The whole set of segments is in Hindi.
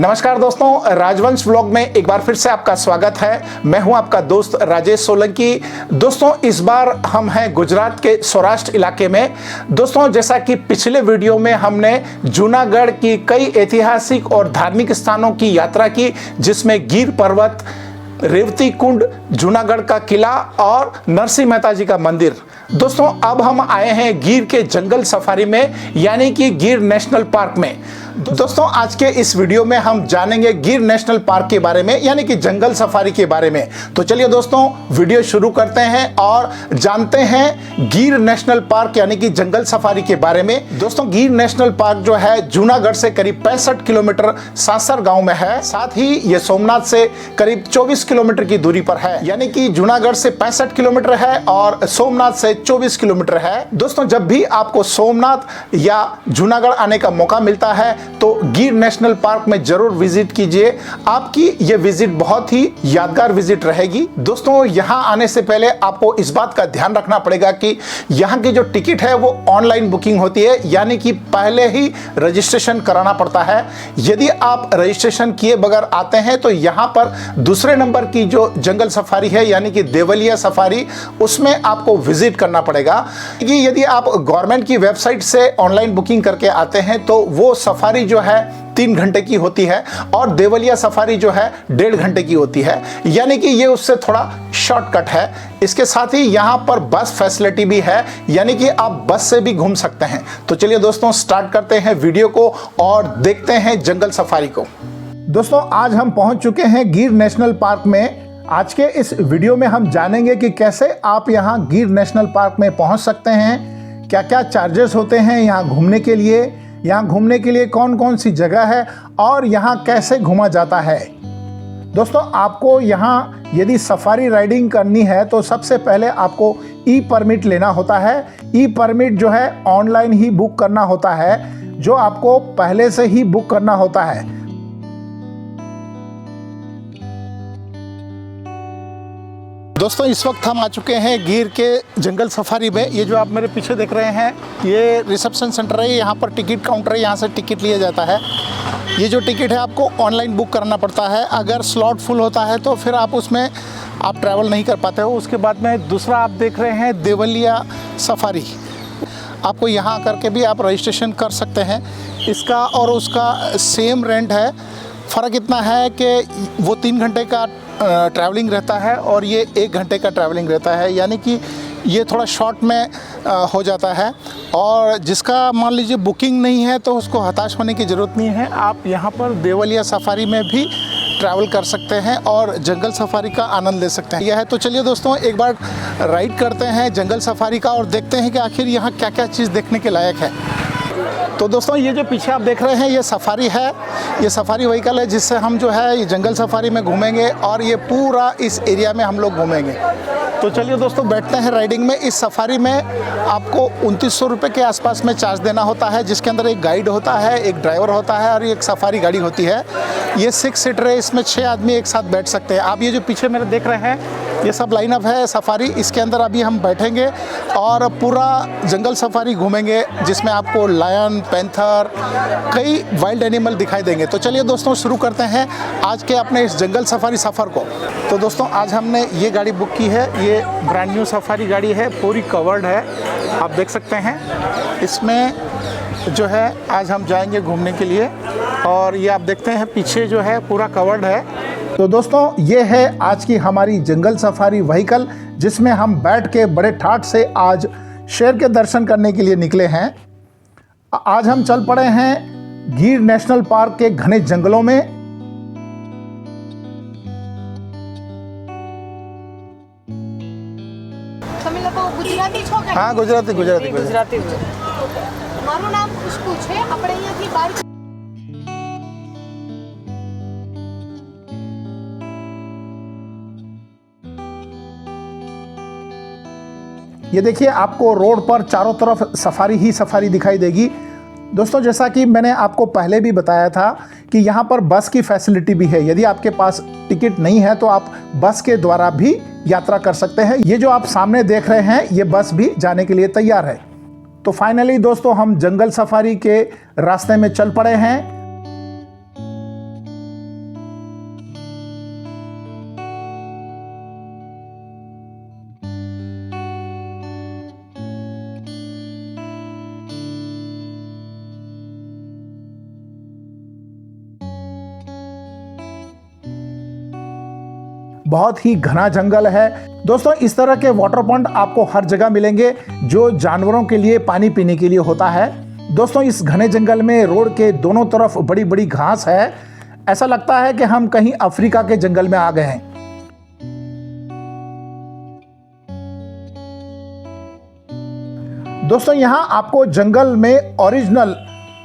नमस्कार दोस्तों, राजवंश व्लॉग में एक बार फिर से आपका स्वागत है। मैं हूं आपका दोस्त राजेश सोलंकी। दोस्तों, इस बार हम हैं गुजरात के सौराष्ट्र इलाके में। दोस्तों, जैसा कि पिछले वीडियो में हमने जूनागढ़ की कई ऐतिहासिक और धार्मिक स्थानों की यात्रा की, जिसमें गिर पर्वत, रेवती कुंड, जूनागढ़ का किला और नरसिंह मेहता जी का मंदिर। दोस्तों, अब हम आए हैं गिर के जंगल सफारी में, यानी कि गिर नेशनल पार्क में। दोस्तों, आज के इस वीडियो में हम जानेंगे गिर नेशनल पार्क के बारे में, यानी कि जंगल सफारी के बारे में। तो चलिए दोस्तों, वीडियो शुरू करते हैं और जानते हैं गिर नेशनल पार्क यानी कि जंगल सफारी के बारे में। दोस्तों, गिर नेशनल पार्क जो है जूनागढ़ से करीब 65 किलोमीटर सासर गांव में है। साथ ही ये सोमनाथ से करीब 24 किलोमीटर की दूरी पर है, यानी कि जूनागढ़ से 65 किलोमीटर है और सोमनाथ से 24 किलोमीटर है। दोस्तों, जब भी आपको सोमनाथ या जूनागढ़ आने का मौका मिलता है तो गिर नेशनल पार्क में जरूर विजिट कीजिए। आपकी ये विजिट बहुत ही यादगार विजिट रहेगी। दोस्तों, यहाँ आने से पहले आपको इस बात का ध्यान रखना पड़ेगा कि यहाँ की जो टिकट है वो ऑनलाइन बुकिंग होती है, यानी कि पहले ही रजिस्ट्रेशन कराना पड़ता है। यदि आप रजिस्ट्रेशन किए बगैर आते हैं तो यहाँ पर दूसरे नंबर की जो जंगल सफारी है, यानी कि देवलिया सफारी, उसमें आपको विजिट करना पड़ेगा। कि यदि आप गवर्नमेंट की वेबसाइट से ऑनलाइन बुकिंग करके आते हैं तो वो सफारी जो है 3 घंटे की होती है और देवलिया सफारी जो है 1.5 घंटे की होती है, यानी कि ये उससे थोड़ा शॉर्टकट है। इसके साथ ही यहाँ पर बस फैसिलिटी भी है, यानी कि आप बस से भी घूम सकते हैं। तो चलिए दोस्तों, स्टार्ट करते हैं वीडियो को और देखते हैं जंगल सफारी को। दोस्तों, आज हम पहुंच चुके हैं गिर नेशनल पार्क में। आज के इस वीडियो में हम जानेंगे कि कैसे आप यहाँ गिर नेशनल पार्क में पहुंच सकते हैं, क्या क्या चार्जेस होते हैं यहाँ घूमने के लिए, यहाँ घूमने के लिए कौन कौन सी जगह है और यहाँ कैसे घूमा जाता है। दोस्तों, आपको यहाँ यदि सफारी राइडिंग करनी है तो सबसे पहले आपको ई परमिट लेना होता है। ई परमिट जो है ऑनलाइन ही बुक करना होता है, जो आपको पहले से ही बुक करना होता है। दोस्तों, इस वक्त हम आ चुके हैं गिर के जंगल सफारी में। ये जो आप मेरे पीछे देख रहे हैं, ये रिसेप्शन सेंटर है। यहाँ पर टिकट काउंटर है, यहाँ से टिकट लिया जाता है। ये जो टिकट है आपको ऑनलाइन बुक करना पड़ता है। अगर स्लॉट फुल होता है तो फिर आप उसमें ट्रैवल नहीं कर पाते हो। उसके बाद में दूसरा आप देख रहे हैं देवलिया सफारी। आपको यहाँ करके भी आप रजिस्ट्रेशन कर सकते हैं। इसका और उसका सेम रेंट है। फ़र्क इतना है कि वो 3 घंटे का ट्रैवलिंग रहता है और ये 1 घंटे का ट्रैवलिंग रहता है, यानी कि ये थोड़ा शॉर्ट में हो जाता है। और जिसका मान लीजिए बुकिंग नहीं है तो उसको हताश होने की ज़रूरत नहीं है। आप यहाँ पर देवलिया सफारी में भी ट्रैवल कर सकते हैं और जंगल सफारी का आनंद ले सकते हैं। यह है, तो चलिए दोस्तों, एक बार राइड करते हैं जंगल सफारी का और देखते हैं कि आखिर यहाँ क्या क्या चीज़ देखने के लायक है। तो दोस्तों, ये जो पीछे आप देख रहे हैं ये सफारी है। ये सफारी व्हीकल है जिससे हम जो है ये जंगल सफारी में घूमेंगे और ये पूरा इस एरिया में हम लोग घूमेंगे। तो चलिए दोस्तों, बैठते हैं राइडिंग में। इस सफारी में आपको 2900 रुपये के आसपास में चार्ज देना होता है, जिसके अंदर एक गाइड होता है, एक ड्राइवर होता है और एक सफारी गाड़ी होती है। ये 6 सीटर है, इसमें 6 आदमी एक साथ बैठ सकते हैं। आप ये जो पीछे मेरे देख रहे हैं ये सब लाइनअप है सफारी। इसके अंदर अभी हम बैठेंगे और पूरा जंगल सफारी घूमेंगे, जिसमें आपको लायन, पैंथर, कई वाइल्ड एनिमल दिखाई देंगे। तो चलिए दोस्तों, शुरू करते हैं आज के अपने इस जंगल सफारी सफ़र को। तो दोस्तों, आज हमने ये गाड़ी बुक की है। ये ब्रांड न्यू सफारी गाड़ी है, पूरी कवर्ड है, आप देख सकते हैं। इसमें जो है आज हम जाएंगे घूमने के लिए और ये आप देखते हैं पीछे जो है पूरा कवर्ड है। तो दोस्तों, ये है आज की हमारी जंगल सफारी व्हीकल, जिसमें हम बैठ के बड़े ठाठ से आज शेर के दर्शन करने के लिए निकले हैं। आज हम चल पड़े हैं गिर नेशनल पार्क के घने जंगलों में। हाँ, गुजराती। મારું નામ ખુશ્બુ છે. આપણે અહીંયાથી બહાર ये देखिए, आपको रोड पर चारों तरफ सफारी ही सफारी दिखाई देगी। दोस्तों, जैसा कि मैंने आपको पहले भी बताया था कि यहाँ पर बस की फैसिलिटी भी है। यदि आपके पास टिकट नहीं है तो आप बस के द्वारा भी यात्रा कर सकते हैं। ये जो आप सामने देख रहे हैं ये बस भी जाने के लिए तैयार है। तो फाइनली दोस्तों, हम जंगल सफारी के रास्ते में चल पड़े हैं। बहुत ही घना जंगल है। दोस्तों इस तरह के वाटर पॉइंट आपको हर जगह मिलेंगे जो जानवरों के लिए पानी पीने के लिए होता है। दोस्तों इस घने जंगल में रोड के दोनों तरफ बड़ी बड़ी घास है। ऐसा लगता है कि हम कहीं अफ्रीका के जंगल में आ गए हैं। दोस्तों यहाँ आपको जंगल में ओरिजिनल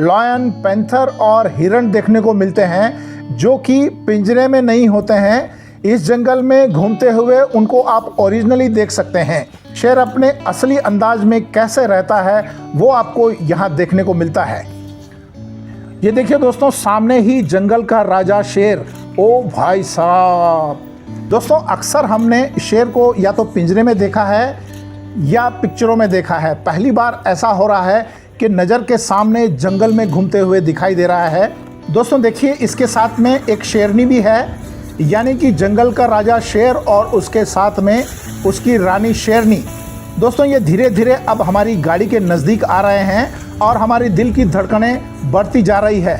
लायन, पैंथर और हिरण देखने को मिलते हैं जो कि पिंजरे में नहीं होते हैं। इस जंगल में घूमते हुए उनको आप ओरिजिनली देख सकते हैं। शेर अपने असली अंदाज में कैसे रहता है वो आपको यहाँ देखने को मिलता है। ये देखिए दोस्तों, सामने ही जंगल का राजा शेर। ओ भाई साहब, दोस्तों अक्सर हमने शेर को या तो पिंजरे में देखा है या पिक्चरों में देखा है। पहली बार ऐसा हो रहा है कि नज़र के सामने जंगल में घूमते हुए दिखाई दे रहा है। दोस्तों देखिए, इसके साथ में एक शेरनी भी है, यानी कि जंगल का राजा शेर और उसके साथ में उसकी रानी शेरनी। दोस्तों ये धीरे धीरे अब हमारी गाड़ी के नज़दीक आ रहे हैं और हमारी दिल की धड़कनें बढ़ती जा रही है।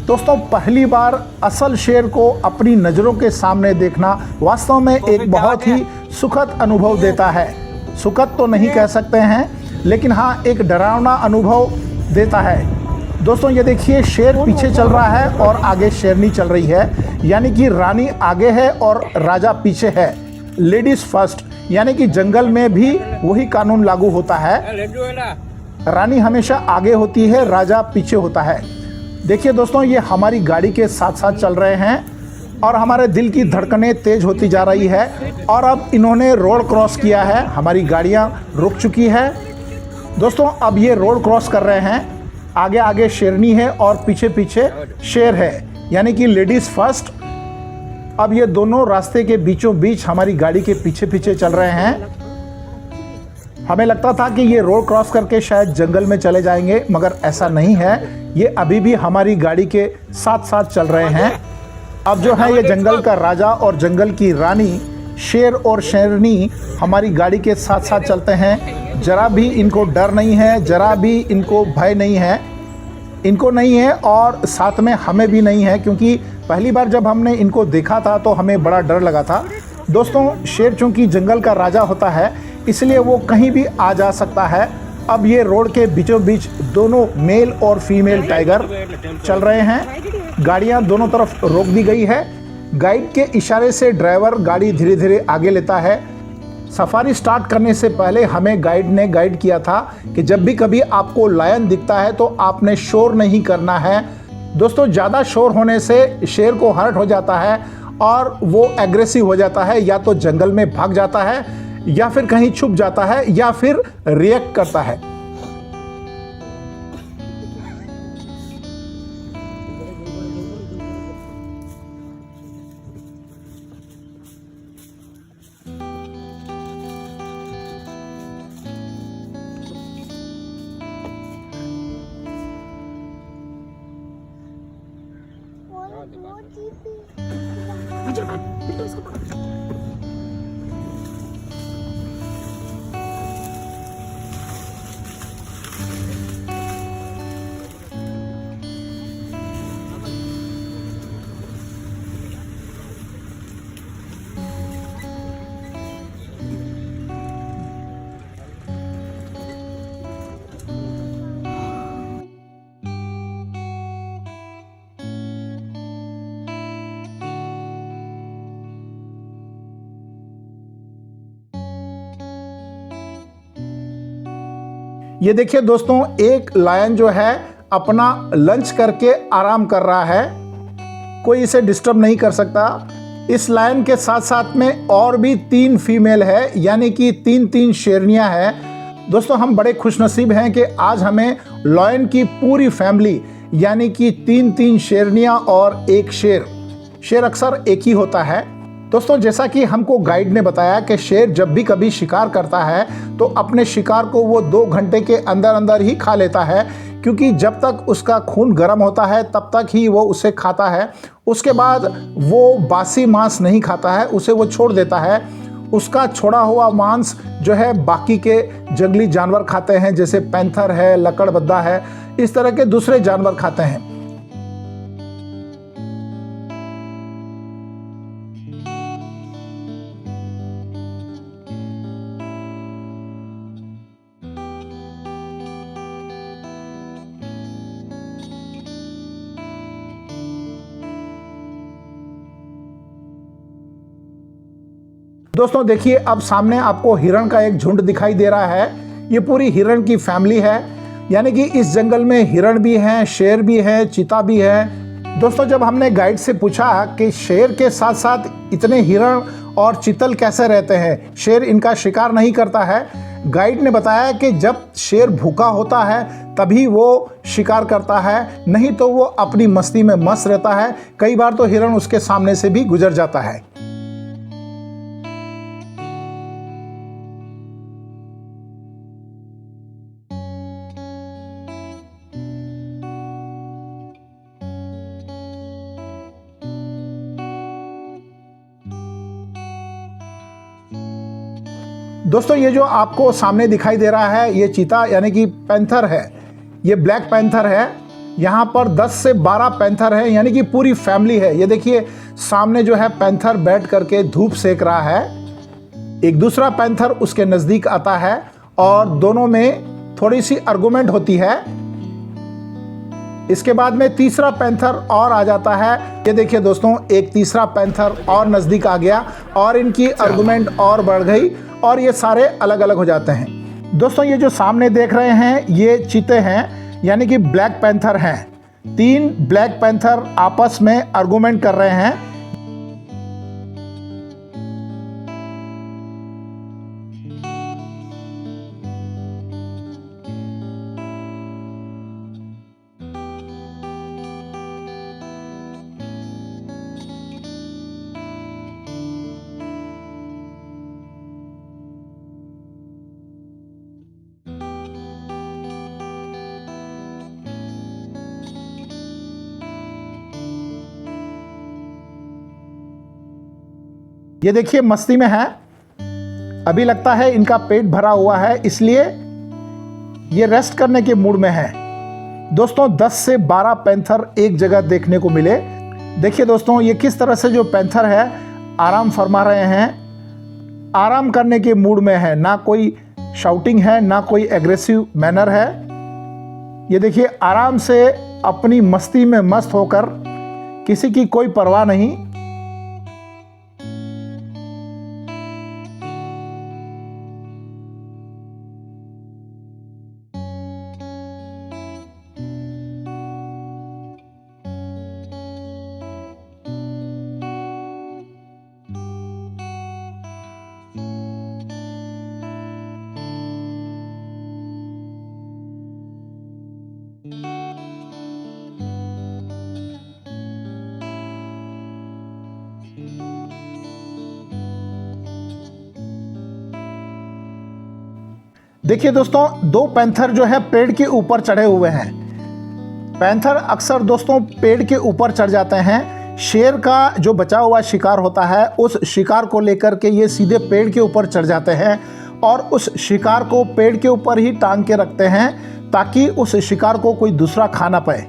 दोस्तों पहली बार असल शेर को अपनी नज़रों के सामने देखना वास्तव में एक बहुत ही सुखद अनुभव देता है। सुखद तो नहीं कह सकते हैं, लेकिन हाँ एक डरावना अनुभव देता है। दोस्तों ये देखिए, शेर पीछे चल रहा है और आगे शेरनी चल रही है, यानी कि रानी आगे है और राजा पीछे है। लेडीज फर्स्ट, यानी कि जंगल में भी वही कानून लागू होता है। रानी हमेशा आगे होती है, राजा पीछे होता है। देखिए दोस्तों, ये हमारी गाड़ी के साथ साथ चल रहे हैं और हमारे दिल की धड़कनें तेज होती जा रही है। और अब इन्होंने रोड क्रॉस किया है, हमारी गाड़ियां रुक चुकी है। दोस्तों अब ये रोड क्रॉस कर रहे हैं। आगे आगे शेरनी है और पीछे पीछे शेर है, यानी कि लेडीज फर्स्ट। अब ये दोनों रास्ते के बीचों बीच हमारी गाड़ी के पीछे पीछे चल रहे हैं। हमें लगता था कि ये रोड क्रॉस करके शायद जंगल में चले जाएंगे, मगर ऐसा नहीं है। ये अभी भी हमारी गाड़ी के साथ साथ चल रहे हैं। अब जो है ये जंगल का राजा और जंगल की रानी, शेर और शेरनी हमारी गाड़ी के साथ साथ चलते हैं। जरा भी इनको डर नहीं है, जरा भी इनको भय नहीं है, इनको नहीं है और साथ में हमें भी नहीं है, क्योंकि पहली बार जब हमने इनको देखा था तो हमें बड़ा डर लगा था। दोस्तों शेर चूंकि जंगल का राजा होता है, इसलिए वो कहीं भी आ जा सकता है। अब ये रोड के बीचों बीच दोनों मेल और फीमेल टाइगर चल रहे हैं। गाड़ियां दोनों तरफ रोक दी गई है। गाइड के इशारे से ड्राइवर गाड़ी धीरे धीरे आगे लेता है। सफारी स्टार्ट करने से पहले हमें गाइड ने गाइड किया था कि जब भी कभी आपको लायन दिखता है तो आपने शोर नहीं करना है। दोस्तों ज़्यादा शोर होने से शेर को हर्ट हो जाता है और वो एग्रेसिव हो जाता है, या तो जंगल में भाग जाता है या फिर कहीं छुप जाता है या फिर रिएक्ट करता है। ये देखिए दोस्तों, एक लायन जो है अपना लंच करके आराम कर रहा है, कोई इसे डिस्टर्ब नहीं कर सकता। इस लायन के साथ साथ में और भी 3 फीमेल है, यानी कि 3 शेरनियां हैं। दोस्तों हम बड़े खुशनसीब हैं कि आज हमें लायन की पूरी फैमिली, यानी कि 3 शेरनियां और एक शेर। शेर अक्सर एक ही होता है। दोस्तों जैसा कि हमको गाइड ने बताया कि शेर जब भी कभी शिकार करता है तो अपने शिकार को वो 2 घंटे के अंदर अंदर ही खा लेता है, क्योंकि जब तक उसका खून गर्म होता है तब तक ही वो उसे खाता है। उसके बाद वो बासी मांस नहीं खाता है, उसे वो छोड़ देता है। उसका छोड़ा हुआ मांस जो है बाकी के जंगली जानवर खाते हैं, जैसे पैंथर है, लकड़बद्दा है, इस तरह के दूसरे जानवर खाते हैं। दोस्तों देखिए, अब सामने आपको हिरण का एक झुंड दिखाई दे रहा है। ये पूरी हिरण की फैमिली है, यानी कि इस जंगल में हिरण भी हैं, शेर भी है, चीता भी है। दोस्तों जब हमने गाइड से पूछा कि शेर के साथ साथ इतने हिरण और चीतल कैसे रहते हैं, शेर इनका शिकार नहीं करता है, गाइड ने बताया कि जब शेर भूखा होता है तभी वो शिकार करता है, नहीं तो वो अपनी मस्ती में मस्त रहता है। कई बार तो हिरण उसके सामने से भी गुजर जाता है। दोस्तों ये जो आपको सामने दिखाई दे रहा है, ये चीता यानी कि पैंथर है। ये ब्लैक पैंथर है। यहाँ पर 10 से 12 पैंथर हैं, यानी कि पूरी फैमिली है। ये देखिए सामने जो है पैंथर बैठ करके धूप सेक रहा है। एक दूसरा पैंथर उसके नज़दीक आता है और दोनों में थोड़ी सी आर्गुमेंट होती है। इसके बाद में तीसरा पैंथर और आ जाता है। ये देखिए दोस्तों, एक तीसरा पैंथर और नज़दीक आ गया और इनकी आर्गुमेंट और बढ़ गई और ये सारे अलग अलग हो जाते हैं। दोस्तों ये जो सामने देख रहे हैं ये चीते हैं, यानी कि ब्लैक पैंथर हैं। 3 ब्लैक पैंथर आपस में आर्गुमेंट कर रहे हैं। ये देखिए मस्ती में है, अभी लगता है इनका पेट भरा हुआ है, इसलिए ये रेस्ट करने के मूड में है। दोस्तों 10 से 12 पैंथर एक जगह देखने को मिले। देखिए दोस्तों ये किस तरह से जो पैंथर है आराम फरमा रहे हैं, आराम करने के मूड में है। ना कोई शाउटिंग है, ना कोई एग्रेसिव मैनर है। ये देखिए आराम से अपनी मस्ती में मस्त होकर, किसी की कोई परवाह नहीं। देखिए दोस्तों 2 पैंथर जो है पेड़ के ऊपर चढ़े हुए हैं। पैंथर अक्सर दोस्तों पेड़ के ऊपर चढ़ जाते हैं। शेर का जो बचा हुआ शिकार होता है उस शिकार को लेकर के ये सीधे पेड़ के ऊपर चढ़ जाते हैं और उस शिकार को पेड़ के ऊपर ही टांग के रखते हैं ताकि उस शिकार को कोई दूसरा खा ना पाए।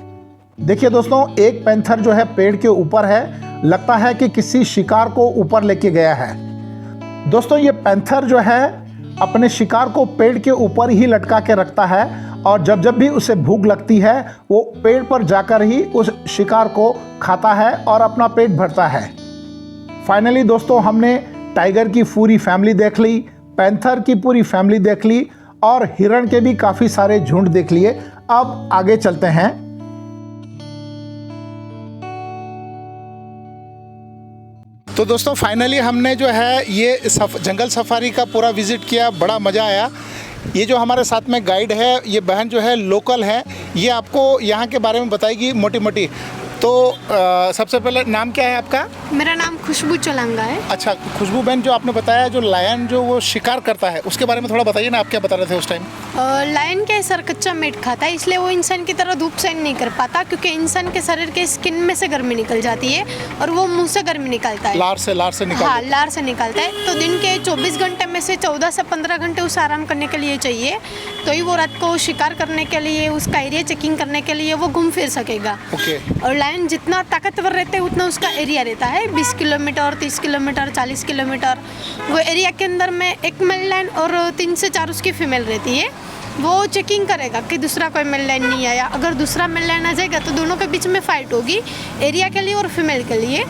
देखिए दोस्तों एक पैंथर जो है पेड़ के ऊपर है, लगता है कि किसी शिकार को ऊपर लेके गया है। दोस्तों ये पैंथर जो है अपने शिकार को पेड़ के ऊपर ही लटका के रखता है और जब जब भी उसे भूख लगती है वो पेड़ पर जाकर ही उस शिकार को खाता है और अपना पेट भरता है। फाइनली दोस्तों हमने टाइगर की पूरी फैमिली देख ली, पैंथर की पूरी फैमिली देख ली और हिरण के भी काफ़ी सारे झुंड देख लिए। अब आगे चलते हैं। तो दोस्तों फाइनली हमने जो है ये जंगल सफारी का पूरा विज़िट किया, बड़ा मज़ा आया। ये जो हमारे साथ में गाइड है, ये बहन जो है लोकल है, ये आपको यहाँ के बारे में बताएगी मोटी मोटी। तो सबसे पहले नाम क्या है आपका? मेरा नाम खुशबू चलंगा है। अच्छा खुशबू बहन, जो आपने बताया जो लायन जो वो शिकार करता है उसके बारे में थोड़ा बताइए ना, आप क्या बता रहे थे उस टाइम? लायन क्या है सर, कच्चा मीट खाता है, इसलिए वो इंसान की तरह धूप सहन नहीं कर पाता क्योंकि इंसान के शरीर के स्किन में से गर्मी निकल जाती है और वो मुंह से गर्मी निकालता है। लार से निकालता हाँ, लार से निकालता है। तो दिन के 24 घंटे में से 14 से 15 घंटे उसे आराम करने के लिए चाहिए, तो ही वो रात को शिकार करने के लिए, उसका एरिया चेकिंग करने के लिए वो घूम फिर सकेगा। और लायन जितना ताकतवर रहता है उतना उसका एरिया रहता है, 20 किलोमीटर, 30 किलोमीटर, 40 किलोमीटर। वो एरिया के अंदर में एक मेल लाइन और 3 से 4 उसकी फीमेल रहती है। वो चेकिंग करेगा कि दूसरा कोई मेल लाइन नहीं आया। अगर दूसरा मेल लाइन आ जाएगा तो दोनों के बीच में फाइट होगी, एरिया के लिए और फीमेल के लिए।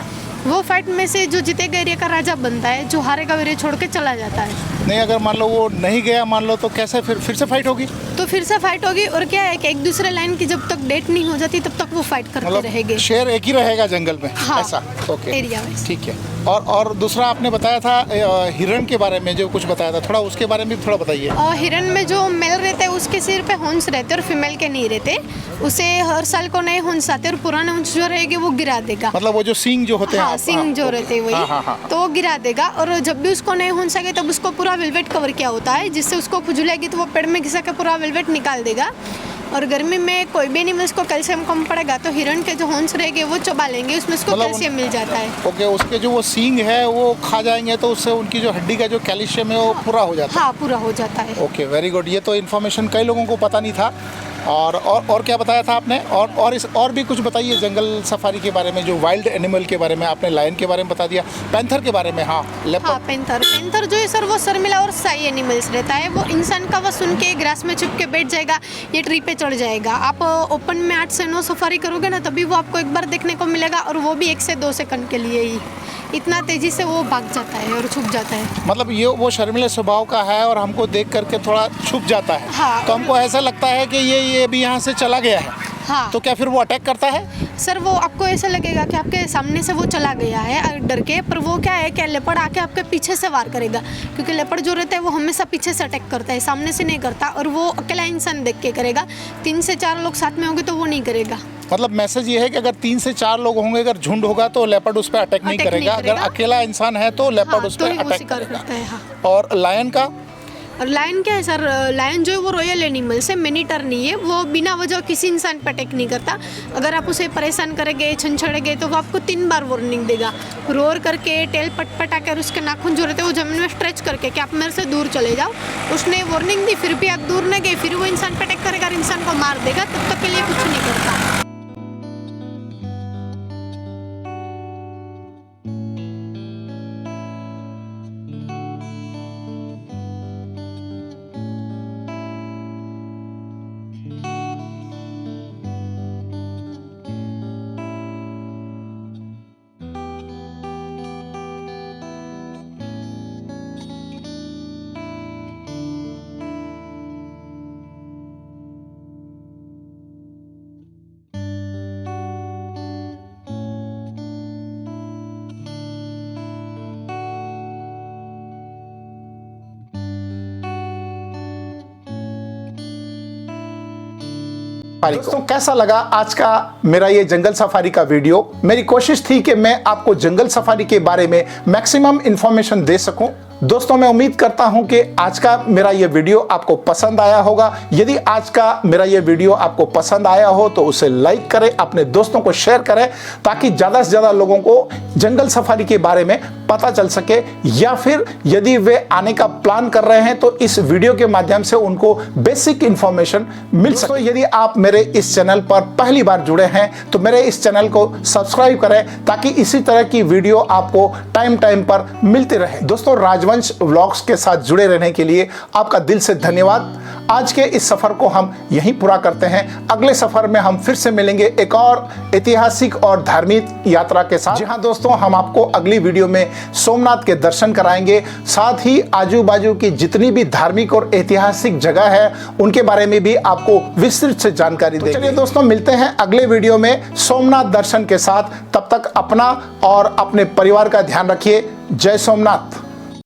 वो फाइट में से जो जीतेगा एरिया का राजा बनता है, जो हारेगा एरिया छोड़ के चला जाता है। नहीं, अगर मान लो वो नहीं गया, मान लो, तो कैसे फिर से फाइट होगी? तो फिर से फाइट होगी। और क्या है कि एक दूसरे लाइन की जब तक डेट नहीं हो जाती तब तक वो फाइट करते रहेंगे। शेर एक ही रहेगा जंगल में? हाँ, ऐसा? ओके, एरिया में। ठीक है। और दूसरा आपने बताया था हिरण के बारे में, जो कुछ बताया था, थोड़ा उसके बारे में भी थोड़ा बताइए। और हिरण में जो मेल रहता है उसके सिर पे हॉर्न्स रहते हैं और फीमेल के नहीं रहते। उसे हर साल को नए हॉर्न्स आते हैं और पुराने हॉर्न्स जो रहेंगे वो गिरा देगा। मतलब वो जो सींग जो होते हैं? हाँ, सींग जो रहते हैं वही। तो वो गिरा देगा और जब भी उसको नए हॉर्न्स आ गए तब उसको पूरा वेलवेट कवर किया होता है, जिससे उसको खुजलेगी तो वो पेड़ में घिसा के पूरा वेलवेट निकाल देगा। और गर्मी में कोई भी एनिमल्स को कैल्शियम कम पड़ेगा तो हिरण के जो हॉर्न्स रहेंगे वो चबा लेंगे, उसमें उसको कैल्शियम मिल जाता है। ओके, उसके जो वो सींग है वो खा जाएंगे तो उससे उनकी जो हड्डी का जो कैल्शियम है वो पूरा हो जाता है? हाँ, पूरा हो जाता है। Okay, very good. ये तो इन्फॉर्मेशन कई लोगों को पता नहीं था। और क्या बताया था आपने? और भी कुछ बताइए जंगल सफारी के बारे में, जो वाइल्ड एनिमल के बारे में। आपने लायन के बारे में बता दिया, पैंथर के बारे में। हाँ, लेपर्ड। पैंथर जो है सर वो शर्मिला और साई एनिमल्स रहता है। वो इंसान का वो सुन के ग्रास में छुप के बैठ जाएगा, ये ट्री पे चढ़ जाएगा। आप ओपन में 8 से 9 सफारी करोगे ना तभी वो आपको एक बार देखने को मिलेगा, और वो भी 1 से 2 सेकंड के लिए ही। इतना तेजी से वो भाग जाता है और छुप जाता है। मतलब ये वो शर्मिले स्वभाव का है और हमको देख करके थोड़ा छुप जाता है। हाँ, तो हमको ऐसा लगता है कि ये भी यहाँ से चला गया है। हाँ, तो क्या फिर वो अटैक करता है? सर वो आपको ऐसा लगेगा कि आपके सामने से वो चला गया है डर के, पर वो क्या है कि लेपर्ड आके आपके पीछे से वार करेगा, क्योंकि लेपर्ड जो रहता है वो हमेशा पीछे से अटैक करता है, सामने से नहीं करता। और वो अकेला इंसान देख के करेगा। 3 से 4 लोग साथ में होंगे तो वो नहीं करेगा। मतलब मैसेज ये है कि अगर 3 से 4 लोग होंगे, अगर झुंड होगा तो लेपर्ड उस पर अटैक नहीं करेगा। अगर अकेला इंसान है तो लेपर्ड उस पर अटैक करता है। और लायन का? और लायन क्या है सर, लायन जो है वो रॉयल एनिमल्स है, मिनीटर नहीं है। वो बिना वजह किसी इंसान पर अटैक नहीं करता। अगर आप उसे परेशान करेंगे, छंछड़ेंगे तो वो आपको 3 बार वार्निंग देगा, रोर करके, टेल पटपटा कर, उसके नाखून जो रहते हैं वो जमीन में स्ट्रेच करके कि आप मेरे से दूर चले जाओ। उसने वार्निंग दी, फिर भी आप दूर न गए, फिर वो इंसान पर अटैक करेगा और इंसान को मार देगा। तब तक के लिए कुछ नहीं करता। दोस्तों कैसा लगा आज का मेरा ये जंगल सफारी का वीडियो? मेरी कोशिश थी कि मैं आपको जंगल सफारी के बारे में मैक्सिमम इंफॉर्मेशन दे सकूं। दोस्तों मैं उम्मीद करता हूं कि आज का मेरा ये वीडियो आपको पसंद आया होगा। यदि आज का मेरा ये वीडियो आपको पसंद आया हो तो उसे लाइक करें, अपने दोस्तों को शेयर करें, ताकि ज़्यादा से ज़्यादा लोगों को जंगल सफारी के बारे में पता चल सके। या फिर यदि वे आने का प्लान कर रहे हैं तो इस वीडियो के माध्यम से उनको बेसिक इंफॉर्मेशन मिल सके। तो यदि आप मेरे इस चैनल पर पहली बार जुड़े हैं तो मेरे इस चैनल को सब्सक्राइब करें, ताकि इसी तरह की वीडियो आपको टाइम टाइम पर मिलती रहे। दोस्तों राजवंश व्लॉग्स के साथ जुड़े रहने के लिए आपका दिल से धन्यवाद। आज के इस सफर को हम यहीं पूरा करते हैं। अगले सफर में हम फिर से मिलेंगे एक और ऐतिहासिक और धार्मिक यात्रा के साथ। जी हाँ दोस्तों, हम आपको अगली वीडियो में सोमनाथ के दर्शन कराएंगे, साथ ही आजू बाजू की जितनी भी धार्मिक और ऐतिहासिक जगह है उनके बारे में भी आपको विस्तृत से जानकारी देंगे। चलिए दोस्तों, मिलते हैं अगले वीडियो में सोमनाथ दर्शन के साथ। तब तक अपना और अपने परिवार का ध्यान रखिए। जय सोमनाथ।